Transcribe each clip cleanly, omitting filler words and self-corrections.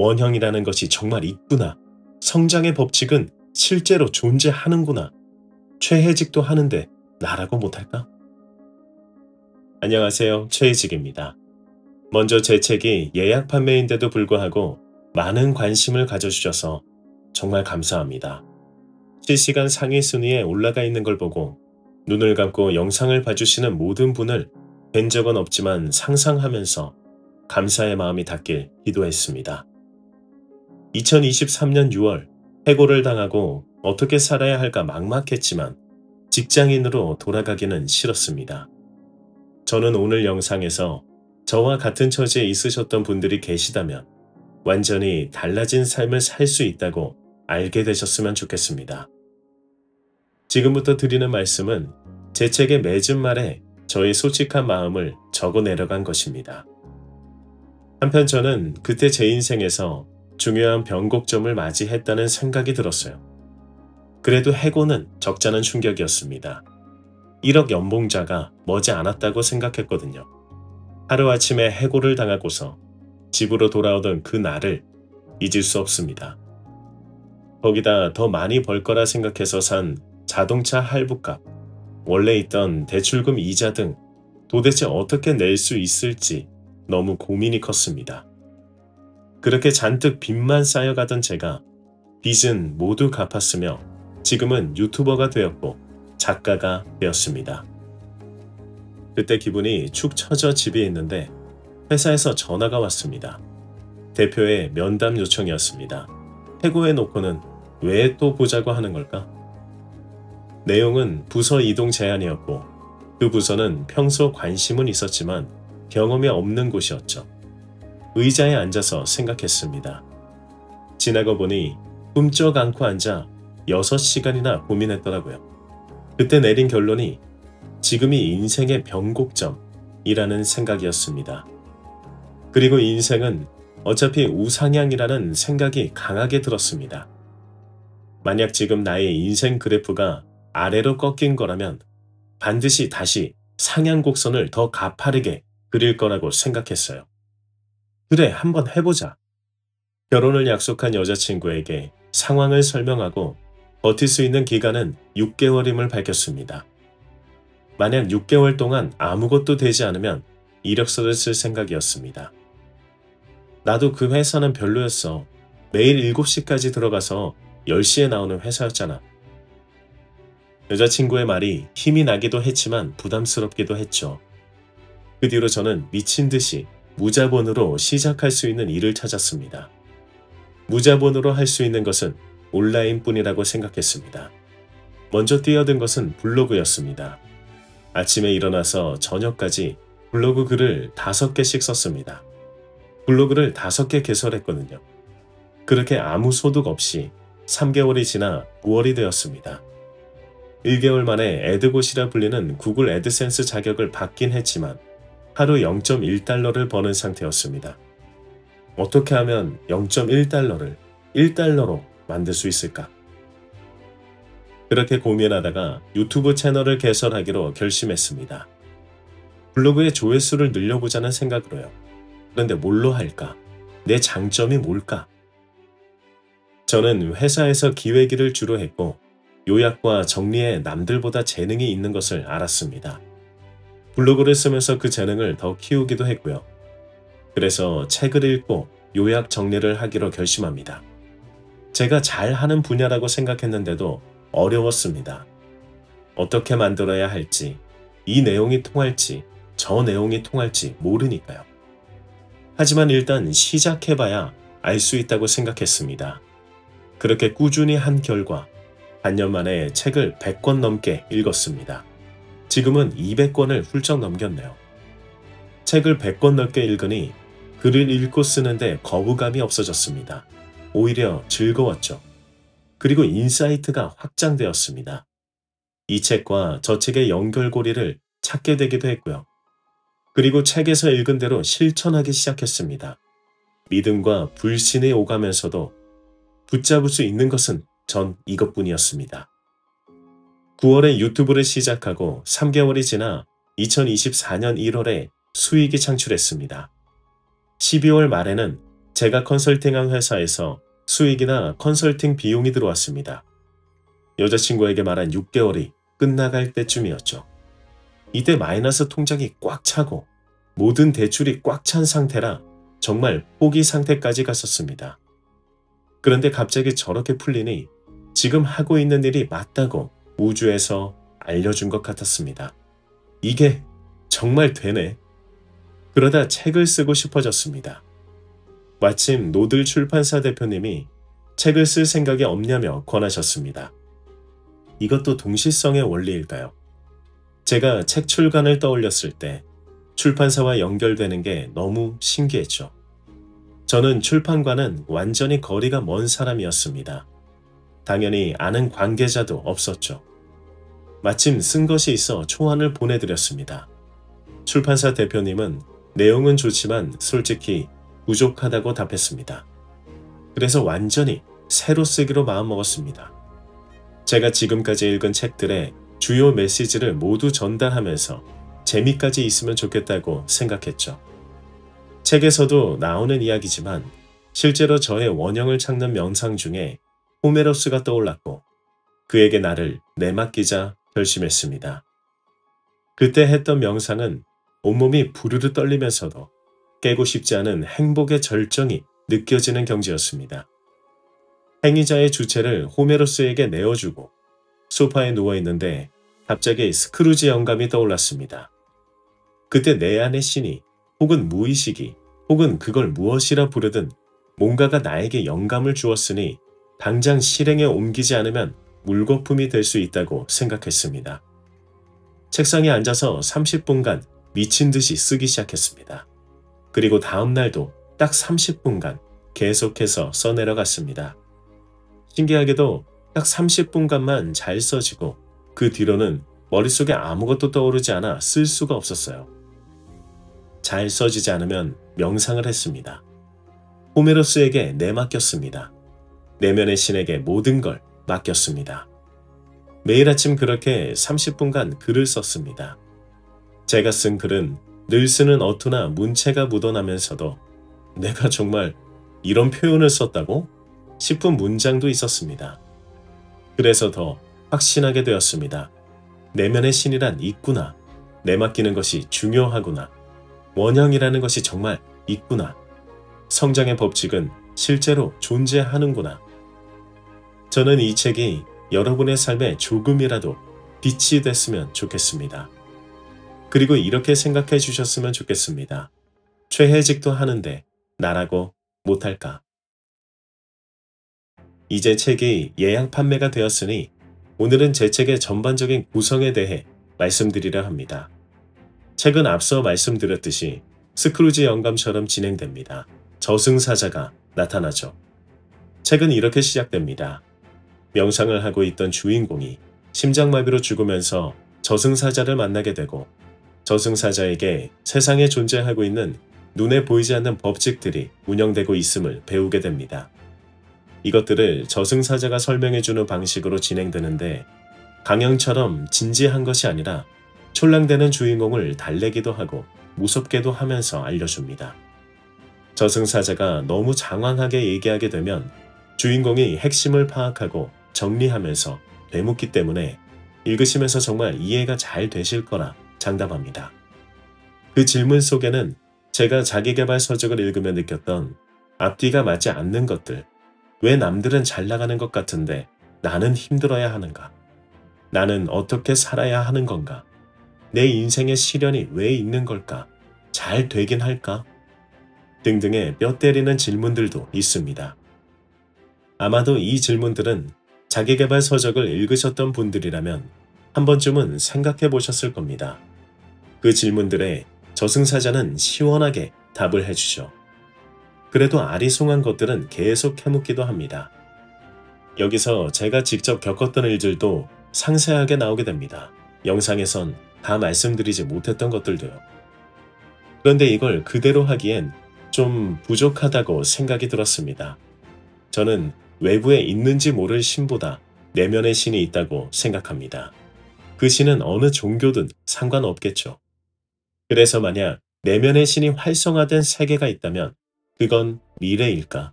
원형이라는 것이 정말 있구나. 성장의 법칙은 실제로 존재하는구나. 최혜직도 하는데 나라고 못할까? 안녕하세요. 최혜직입니다. 먼저 제 책이 예약 판매인데도 불구하고 많은 관심을 가져주셔서 정말 감사합니다. 실시간 상위 순위에 올라가 있는 걸 보고 눈을 감고 영상을 봐주시는 모든 분을 뵌 적은 없지만 상상하면서 감사의 마음이 닿길 기도했습니다. 2023년 6월 해고를 당하고 어떻게 살아야 할까 막막했지만 직장인으로 돌아가기는 싫었습니다. 저는 오늘 영상에서 저와 같은 처지에 있으셨던 분들이 계시다면 완전히 달라진 삶을 살 수 있다고 알게 되셨으면 좋겠습니다. 지금부터 드리는 말씀은 제 책의 맺은 말에 저의 솔직한 마음을 적어 내려간 것입니다. 한편 저는 그때 제 인생에서 중요한 변곡점을 맞이했다는 생각이 들었어요. 그래도 해고는 적잖은 충격이었습니다. 1억 연봉자가 머지 않았다고 생각했거든요. 하루아침에 해고를 당하고서 집으로 돌아오던 그 날을 잊을 수 없습니다. 거기다 더 많이 벌 거라 생각해서 산 자동차 할부값, 원래 있던 대출금 이자 등 도대체 어떻게 낼 수 있을지 너무 고민이 컸습니다. 그렇게 잔뜩 빚만 쌓여가던 제가 빚은 모두 갚았으며 지금은 유튜버가 되었고 작가가 되었습니다. 그때 기분이 축 처져 집에 있는데 회사에서 전화가 왔습니다. 대표의 면담 요청이었습니다. 해고해놓고는 왜 또 보자고 하는 걸까? 내용은 부서 이동 제안이었고 그 부서는 평소 관심은 있었지만 경험이 없는 곳이었죠. 의자에 앉아서 생각했습니다. 지나고 보니 꿈쩍 않고 앉아 6시간이나 고민했더라고요. 그때 내린 결론이 지금이 인생의 변곡점이라는 생각이었습니다. 그리고 인생은 어차피 우상향이라는 생각이 강하게 들었습니다. 만약 지금 나의 인생 그래프가 아래로 꺾인 거라면 반드시 다시 상향 곡선을 더 가파르게 그릴 거라고 생각했어요. 그래, 한번 해보자. 결혼을 약속한 여자친구에게 상황을 설명하고 버틸 수 있는 기간은 6개월임을 밝혔습니다. 만약 6개월 동안 아무것도 되지 않으면 이력서를 쓸 생각이었습니다. 나도 그 회사는 별로였어. 매일 7시까지 들어가서 10시에 나오는 회사였잖아. 여자친구의 말이 힘이 나기도 했지만 부담스럽기도 했죠. 그 뒤로 저는 미친 듯이 무자본으로 시작할 수 있는 일을 찾았습니다. 무자본으로 할 수 있는 것은 온라인뿐이라고 생각했습니다. 먼저 뛰어든 것은 블로그였습니다. 아침에 일어나서 저녁까지 블로그 글을 5개씩 썼습니다. 블로그를 5개 개설했거든요. 그렇게 아무 소득 없이 3개월이 지나 9월이 되었습니다. 1개월 만에 애드봇이라 불리는 구글 애드센스 자격을 받긴 했지만 하루 0.1달러를 버는 상태였습니다. 어떻게 하면 0.1달러를 1달러로 만들 수 있을까? 그렇게 고민하다가 유튜브 채널을 개설하기로 결심했습니다. 블로그의 조회수를 늘려보자는 생각으로요. 그런데 뭘로 할까? 내 장점이 뭘까? 저는 회사에서 기획일을 주로 했고 요약과 정리에 남들보다 재능이 있는 것을 알았습니다. 블로그를 쓰면서 그 재능을 더 키우기도 했고요. 그래서 책을 읽고 요약 정리를 하기로 결심합니다. 제가 잘하는 분야라고 생각했는데도 어려웠습니다. 어떻게 만들어야 할지, 이 내용이 통할지, 저 내용이 통할지 모르니까요. 하지만 일단 시작해봐야 알 수 있다고 생각했습니다. 그렇게 꾸준히 한 결과 반년 만에 책을 100권 넘게 읽었습니다. 지금은 200권을 훌쩍 넘겼네요. 책을 100권 넘게 읽으니 글을 읽고 쓰는데 거부감이 없어졌습니다. 오히려 즐거웠죠. 그리고 인사이트가 확장되었습니다. 이 책과 저 책의 연결고리를 찾게 되기도 했고요. 그리고 책에서 읽은 대로 실천하기 시작했습니다. 믿음과 불신이 오가면서도 붙잡을 수 있는 것은 전 이것뿐이었습니다. 9월에 유튜브를 시작하고 3개월이 지나 2024년 1월에 수익이 창출했습니다. 12월 말에는 제가 컨설팅한 회사에서 수익이나 컨설팅 비용이 들어왔습니다. 여자친구에게 말한 6개월이 끝나갈 때쯤이었죠. 이때 마이너스 통장이 꽉 차고 모든 대출이 꽉 찬 상태라 정말 포기 상태까지 갔었습니다. 그런데 갑자기 저렇게 풀리니 지금 하고 있는 일이 맞다고 우주에서 알려준 것 같았습니다. 이게 정말 되네. 그러다 책을 쓰고 싶어졌습니다. 마침 노들 출판사 대표님이 책을 쓸 생각이 없냐며 권하셨습니다. 이것도 동시성의 원리일까요? 제가 책 출간을 떠올렸을 때 출판사와 연결되는 게 너무 신기했죠. 저는 출판과는 완전히 거리가 먼 사람이었습니다. 당연히 아는 관계자도 없었죠. 마침 쓴 것이 있어 초안을 보내드렸습니다. 출판사 대표님은 내용은 좋지만 솔직히 부족하다고 답했습니다. 그래서 완전히 새로 쓰기로 마음먹었습니다. 제가 지금까지 읽은 책들의 주요 메시지를 모두 전달하면서 재미까지 있으면 좋겠다고 생각했죠. 책에서도 나오는 이야기지만 실제로 저의 원형을 찾는 명상 중에 호메로스가 떠올랐고 그에게 나를 내맡기자 결심했습니다. 그때 했던 명상은 온몸이 부르르 떨리면서도 깨고 싶지 않은 행복의 절정이 느껴지는 경지였습니다. 행위자의 주체를 호메로스에게 내어주고 소파에 누워있는데 갑자기 스크루지 영감이 떠올랐습니다. 그때 내 안의 신이 혹은 무의식이 혹은 그걸 무엇이라 부르든 뭔가가 나에게 영감을 주었으니 당장 실행에 옮기지 않으면 물거품이 될 수 있다고 생각했습니다. 책상에 앉아서 30분간 미친 듯이 쓰기 시작했습니다. 그리고 다음 날도 딱 30분간 계속해서 써내려갔습니다. 신기하게도 딱 30분간만 잘 써지고 그 뒤로는 머릿속에 아무것도 떠오르지 않아 쓸 수가 없었어요. 잘 써지지 않으면 명상을 했습니다. 호메로스에게 내맡겼습니다. 내면의 신에게 모든 걸 맡겼습니다. 매일 아침 그렇게 30분간 글을 썼습니다. 제가 쓴 글은 늘 쓰는 어투나 문체가 묻어나면서도 내가 정말 이런 표현을 썼다고? 싶은 문장도 있었습니다. 그래서 더 확신하게 되었습니다. 내면의 신이란 있구나. 내맡기는 것이 중요하구나. 원형이라는 것이 정말 있구나. 성장의 법칙은 실제로 존재하는구나. 저는 이 책이 여러분의 삶에 조금이라도 빛이 됐으면 좋겠습니다. 그리고 이렇게 생각해 주셨으면 좋겠습니다. 최혜직도 하는데 나라고 못할까? 이제 책이 예약 판매가 되었으니 오늘은 제 책의 전반적인 구성에 대해 말씀드리려 합니다. 책은 앞서 말씀드렸듯이 스크루지 영감처럼 진행됩니다. 저승사자가 나타나죠. 책은 이렇게 시작됩니다. 명상을 하고 있던 주인공이 심장마비로 죽으면서 저승사자를 만나게 되고 저승사자에게 세상에 존재하고 있는 눈에 보이지 않는 법칙들이 운영되고 있음을 배우게 됩니다. 이것들을 저승사자가 설명해주는 방식으로 진행되는데 강연처럼 진지한 것이 아니라 촐랑대는 주인공을 달래기도 하고 무섭게도 하면서 알려줍니다. 저승사자가 너무 장황하게 얘기하게 되면 주인공이 핵심을 파악하고 정리하면서 되묻기 때문에 읽으시면서 정말 이해가 잘 되실 거라 장담합니다. 그 질문 속에는 제가 자기계발 서적을 읽으며 느꼈던 앞뒤가 맞지 않는 것들, 왜 남들은 잘 나가는 것 같은데 나는 힘들어야 하는가? 나는 어떻게 살아야 하는 건가? 내 인생의 시련이 왜 있는 걸까? 잘 되긴 할까? 등등의 뼈 때리는 질문들도 있습니다. 아마도 이 질문들은 자기계발 서적을 읽으셨던 분들이라면 한 번쯤은 생각해 보셨을 겁니다. 그 질문들에 저승사자는 시원하게 답을 해주죠. 그래도 아리송한 것들은 계속 캐묻기도 합니다. 여기서 제가 직접 겪었던 일들도 상세하게 나오게 됩니다. 영상에선 다 말씀드리지 못했던 것들도요. 그런데 이걸 그대로 하기엔 좀 부족하다고 생각이 들었습니다. 저는 외부에 있는지 모를 신보다 내면의 신이 있다고 생각합니다. 그 신은 어느 종교든 상관없겠죠. 그래서 만약 내면의 신이 활성화된 세계가 있다면 그건 미래일까?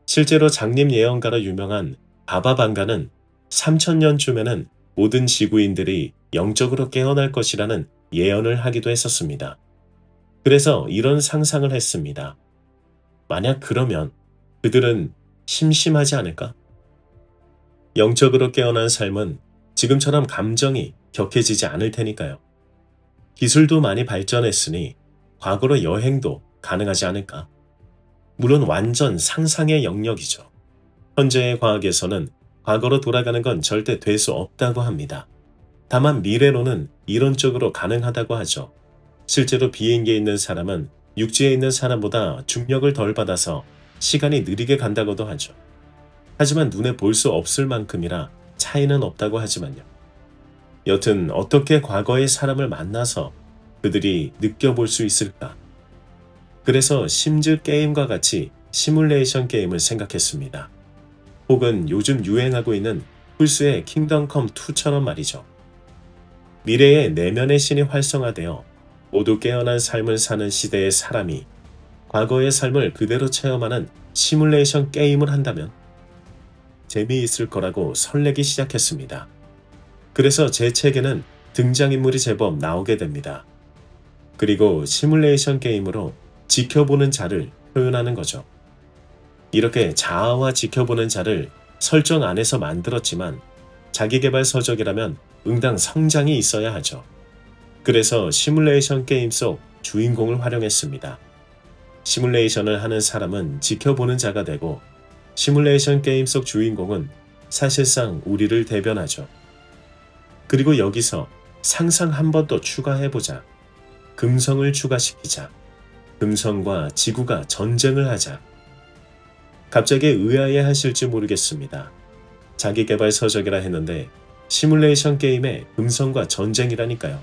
실제로 장님 예언가로 유명한 바바방가는 3000년쯤에는 모든 지구인들이 영적으로 깨어날 것이라는 예언을 하기도 했었습니다. 그래서 이런 상상을 했습니다. 만약 그러면 그들은 심심하지 않을까? 영적으로 깨어난 삶은 지금처럼 감정이 격해지지 않을 테니까요. 기술도 많이 발전했으니 과거로 여행도 가능하지 않을까? 물론 완전 상상의 영역이죠. 현재의 과학에서는 과거로 돌아가는 건 절대 될 수 없다고 합니다. 다만 미래로는 이론적으로 가능하다고 하죠. 실제로 비행기에 있는 사람은 육지에 있는 사람보다 중력을 덜 받아서 시간이 느리게 간다고도 하죠. 하지만 눈에 볼 수 없을 만큼이라 차이는 없다고 하지만요. 여튼 어떻게 과거의 사람을 만나서 그들이 느껴볼 수 있을까? 그래서 심즈 게임과 같이 시뮬레이션 게임을 생각했습니다. 혹은 요즘 유행하고 있는 플스의 킹덤 컴 2처럼 말이죠. 미래의 내면의 신이 활성화되어 모두 깨어난 삶을 사는 시대의 사람이 과거의 삶을 그대로 체험하는 시뮬레이션 게임을 한다면 재미있을 거라고 설레기 시작했습니다. 그래서 제 책에는 등장인물이 제법 나오게 됩니다. 그리고 시뮬레이션 게임으로 지켜보는 자를 표현하는 거죠. 이렇게 자아와 지켜보는 자를 설정 안에서 만들었지만 자기계발 서적이라면 응당 성장이 있어야 하죠. 그래서 시뮬레이션 게임 속 주인공을 활용했습니다. 시뮬레이션을 하는 사람은 지켜보는 자가 되고 시뮬레이션 게임 속 주인공은 사실상 우리를 대변하죠. 그리고 여기서 상상 한 번 더 추가해보자. 금성을 추가시키자. 금성과 지구가 전쟁을 하자. 갑자기 의아해 하실지 모르겠습니다. 자기계발 서적이라 했는데 시뮬레이션 게임에 금성과 전쟁이라니까요.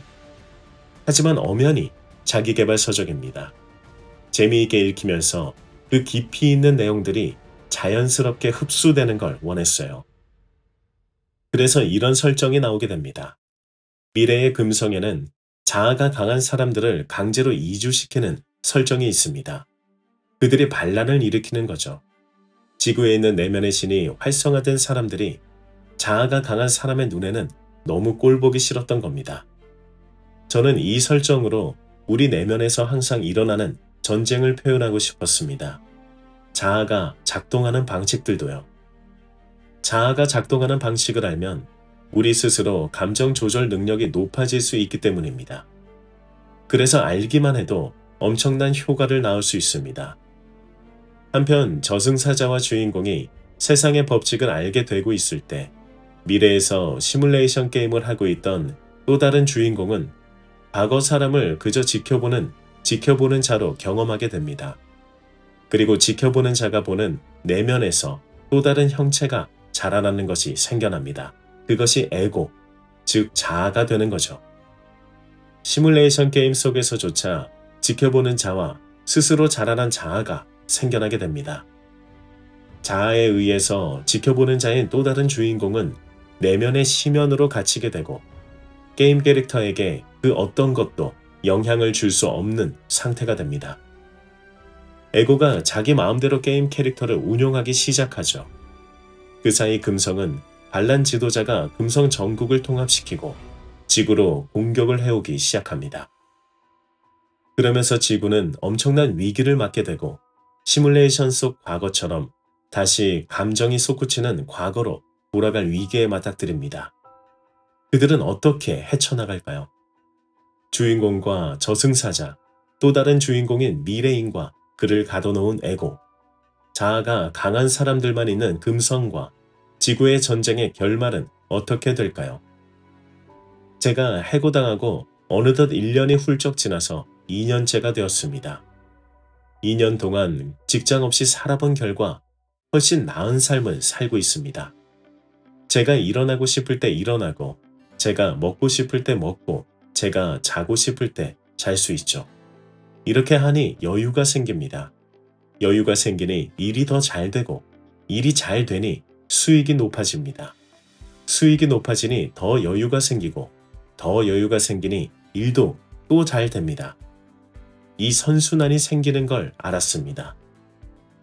하지만 엄연히 자기계발 서적입니다. 재미있게 읽히면서 그 깊이 있는 내용들이 자연스럽게 흡수되는 걸 원했어요. 그래서 이런 설정이 나오게 됩니다. 미래의 금성에는 자아가 강한 사람들을 강제로 이주시키는 설정이 있습니다. 그들이 반란을 일으키는 거죠. 지구에 있는 내면의 신이 활성화된 사람들이 자아가 강한 사람의 눈에는 너무 꼴보기 싫었던 겁니다. 저는 이 설정으로 우리 내면에서 항상 일어나는 전쟁을 표현하고 싶었습니다. 자아가 작동하는 방식들도요. 자아가 작동하는 방식을 알면 우리 스스로 감정 조절 능력이 높아질 수 있기 때문입니다. 그래서 알기만 해도 엄청난 효과를 낳을 수 있습니다. 한편 저승사자와 주인공이 세상의 법칙을 알게 되고 있을 때 미래에서 시뮬레이션 게임을 하고 있던 또 다른 주인공은 과거 사람을 그저 지켜보는 자로 경험하게 됩니다. 그리고 지켜보는 자가 보는 내면에서 또 다른 형체가 자라나는 것이 생겨납니다. 그것이 에고, 즉 자아가 되는 거죠. 시뮬레이션 게임 속에서조차 지켜보는 자와 스스로 자라난 자아가 생겨나게 됩니다. 자아에 의해서 지켜보는 자인 또 다른 주인공은 내면의 심연으로 갇히게 되고 게임 캐릭터에게 그 어떤 것도 영향을 줄 수 없는 상태가 됩니다. 에고가 자기 마음대로 게임 캐릭터를 운용하기 시작하죠. 그 사이 금성은 반란 지도자가 금성 전국을 통합시키고 지구로 공격을 해오기 시작합니다. 그러면서 지구는 엄청난 위기를 맞게 되고 시뮬레이션 속 과거처럼 다시 감정이 솟구치는 과거로 돌아갈 위기에 맞닥뜨립니다. 그들은 어떻게 헤쳐나갈까요? 주인공과 저승사자, 또 다른 주인공인 미래인과 그를 가둬놓은 에고, 자아가 강한 사람들만 있는 금성과 지구의 전쟁의 결말은 어떻게 될까요? 제가 해고당하고 어느덧 1년이 훌쩍 지나서 2년째가 되었습니다. 2년 동안 직장 없이 살아본 결과 훨씬 나은 삶을 살고 있습니다. 제가 일어나고 싶을 때 일어나고 제가 먹고 싶을 때 먹고 제가 자고 싶을 때 잘 수 있죠. 이렇게 하니 여유가 생깁니다. 여유가 생기니 일이 더 잘 되고 일이 잘 되니 수익이 높아집니다. 수익이 높아지니 더 여유가 생기고 더 여유가 생기니 일도 또 잘 됩니다. 이 선순환이 생기는 걸 알았습니다.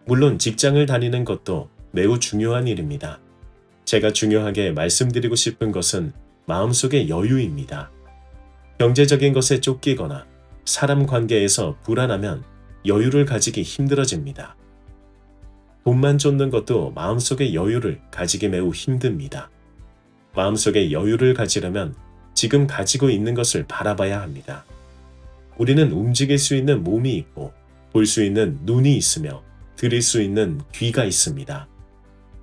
물론 직장을 다니는 것도 매우 중요한 일입니다. 제가 중요하게 말씀드리고 싶은 것은 마음속의 여유입니다. 경제적인 것에 쫓기거나 사람 관계에서 불안하면 여유를 가지기 힘들어집니다. 돈만 쫓는 것도 마음속의 여유를 가지기 매우 힘듭니다. 마음속의 여유를 가지려면 지금 가지고 있는 것을 바라봐야 합니다. 우리는 움직일 수 있는 몸이 있고 볼 수 있는 눈이 있으며 들을 수 있는 귀가 있습니다.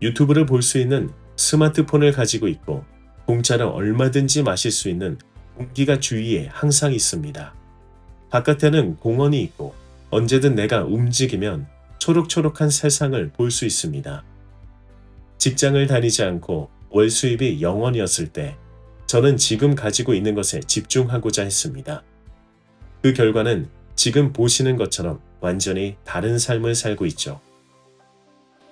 유튜브를 볼 수 있는 스마트폰을 가지고 있고 공짜로 얼마든지 마실 수 있는 공기가 주위에 항상 있습니다. 바깥에는 공원이 있고 언제든 내가 움직이면 초록초록한 세상을 볼 수 있습니다. 직장을 다니지 않고 월 수입이 0원이었을 때 저는 지금 가지고 있는 것에 집중하고자 했습니다. 그 결과는 지금 보시는 것처럼 완전히 다른 삶을 살고 있죠.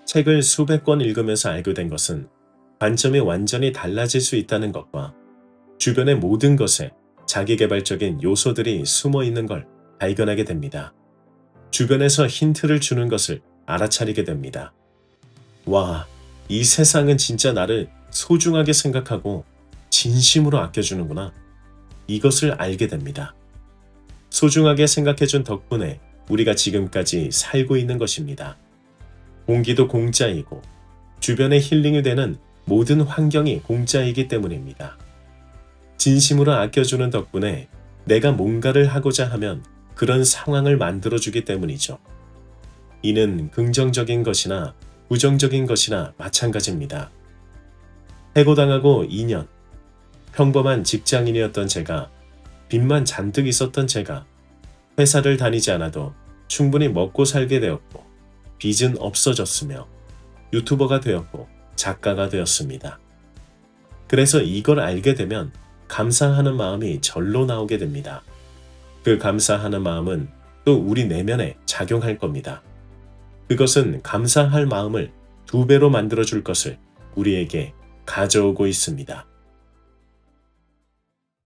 책을 수백 권 읽으면서 알게 된 것은 관점이 완전히 달라질 수 있다는 것과 주변의 모든 것에 자기계발적인 요소들이 숨어 있는 걸 발견하게 됩니다. 주변에서 힌트를 주는 것을 알아차리게 됩니다. 와, 이 세상은 진짜 나를 소중하게 생각하고 진심으로 아껴주는구나. 이것을 알게 됩니다. 소중하게 생각해준 덕분에 우리가 지금까지 살고 있는 것입니다. 공기도 공짜이고 주변에 힐링이 되는 모든 환경이 공짜이기 때문입니다. 진심으로 아껴주는 덕분에 내가 뭔가를 하고자 하면 그런 상황을 만들어주기 때문이죠. 이는 긍정적인 것이나 부정적인 것이나 마찬가지입니다. 해고당하고 2년, 평범한 직장인이었던 제가, 빚만 잔뜩 있었던 제가 회사를 다니지 않아도 충분히 먹고 살게 되었고 빚은 없어졌으며 유튜버가 되었고 작가가 되었습니다. 그래서 이걸 알게 되면 감사하는 마음이 절로 나오게 됩니다. 그 감사하는 마음은 또 우리 내면에 작용할 겁니다. 그것은 감사할 마음을 2배로 만들어줄 것을 우리에게 가져오고 있습니다.